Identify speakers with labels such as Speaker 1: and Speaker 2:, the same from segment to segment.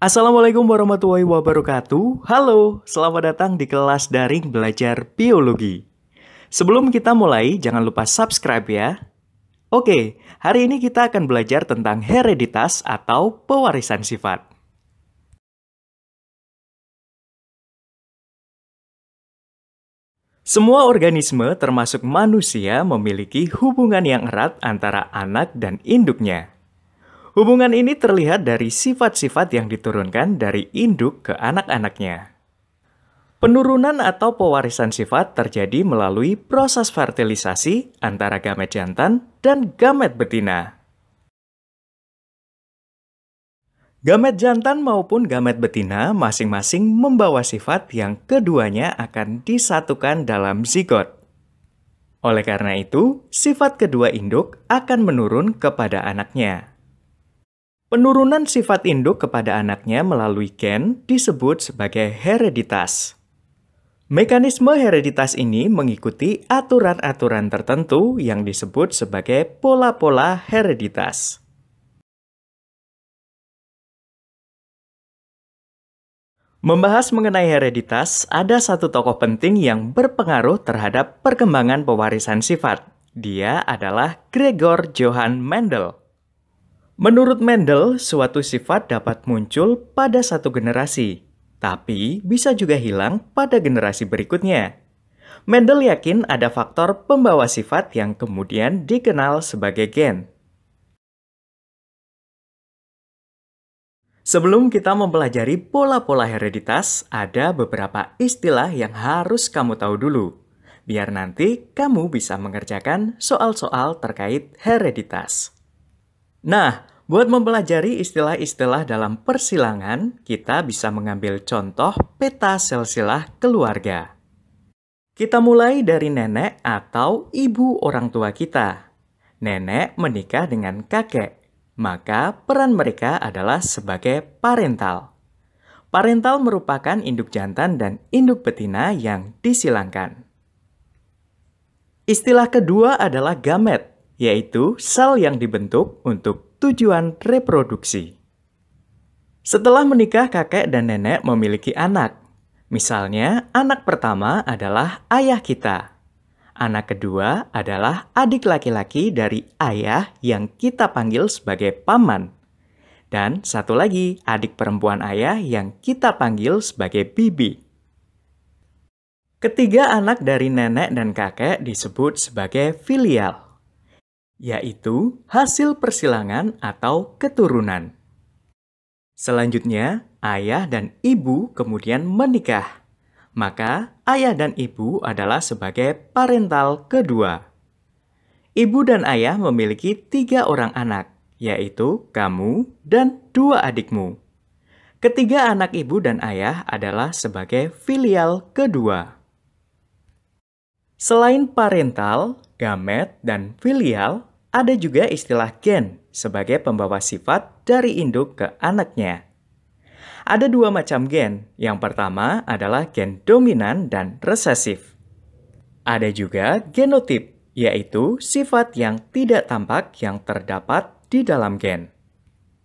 Speaker 1: Assalamualaikum warahmatullahi wabarakatuh. Halo, selamat datang di kelas daring belajar biologi. Sebelum kita mulai, jangan lupa subscribe ya. Oke, hari ini kita akan belajar tentang hereditas atau pewarisan sifat. Semua organisme termasuk manusia memiliki hubungan yang erat antara anak dan induknya. Hubungan ini terlihat dari sifat-sifat yang diturunkan dari induk ke anak-anaknya. Penurunan atau pewarisan sifat terjadi melalui proses fertilisasi antara gamet jantan dan gamet betina. Gamet jantan maupun gamet betina masing-masing membawa sifat yang keduanya akan disatukan dalam zigot. Oleh karena itu, sifat kedua induk akan menurun kepada anaknya. Penurunan sifat induk kepada anaknya melalui gen disebut sebagai hereditas. Mekanisme hereditas ini mengikuti aturan-aturan tertentu yang disebut sebagai pola-pola hereditas. Membahas mengenai hereditas, ada satu tokoh penting yang berpengaruh terhadap perkembangan pewarisan sifat. Dia adalah Gregor Johann Mendel. Menurut Mendel, suatu sifat dapat muncul pada satu generasi, tapi bisa juga hilang pada generasi berikutnya. Mendel yakin ada faktor pembawa sifat yang kemudian dikenal sebagai gen. Sebelum kita mempelajari pola-pola hereditas, ada beberapa istilah yang harus kamu tahu dulu, biar nanti kamu bisa mengerjakan soal-soal terkait hereditas. Nah, buat mempelajari istilah-istilah dalam persilangan, kita bisa mengambil contoh peta silsilah keluarga. Kita mulai dari nenek atau ibu orang tua kita. Nenek menikah dengan kakek, maka peran mereka adalah sebagai parental. Parental merupakan induk jantan dan induk betina yang disilangkan. Istilah kedua adalah gamet, yaitu sel yang dibentuk untuk tujuan reproduksi. Setelah menikah, kakek dan nenek memiliki anak. Misalnya, anak pertama adalah ayah kita. Anak kedua adalah adik laki-laki dari ayah yang kita panggil sebagai paman. Dan satu lagi, adik perempuan ayah yang kita panggil sebagai bibi. Ketiga anak dari nenek dan kakek disebut sebagai filial, yaitu hasil persilangan atau keturunan. Selanjutnya, ayah dan ibu kemudian menikah. Maka, ayah dan ibu adalah sebagai parental kedua. Ibu dan ayah memiliki 3 orang anak, yaitu kamu dan 2 adikmu. Ketiga anak ibu dan ayah adalah sebagai filial kedua. Selain parental, gamet, dan filial, ada juga istilah gen sebagai pembawa sifat dari induk ke anaknya. Ada 2 macam gen. Yang pertama adalah gen dominan dan resesif. Ada juga genotip, yaitu sifat yang tidak tampak yang terdapat di dalam gen.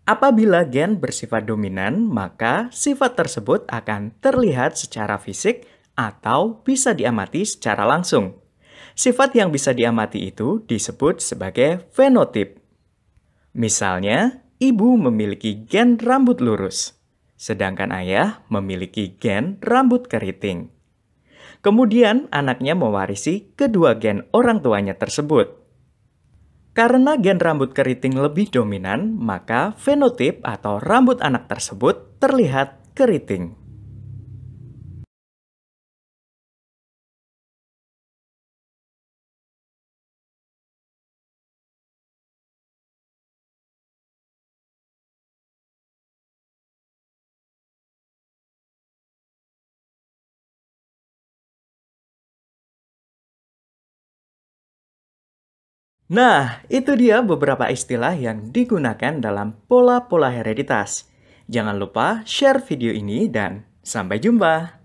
Speaker 1: Apabila gen bersifat dominan, maka sifat tersebut akan terlihat secara fisik atau bisa diamati secara langsung. Sifat yang bisa diamati itu disebut sebagai fenotip. Misalnya, ibu memiliki gen rambut lurus, sedangkan ayah memiliki gen rambut keriting. Kemudian, anaknya mewarisi kedua gen orang tuanya tersebut. Karena gen rambut keriting lebih dominan, maka fenotip atau rambut anak tersebut terlihat keriting. Nah, itu dia beberapa istilah yang digunakan dalam pola-pola hereditas. Jangan lupa share video ini dan sampai jumpa.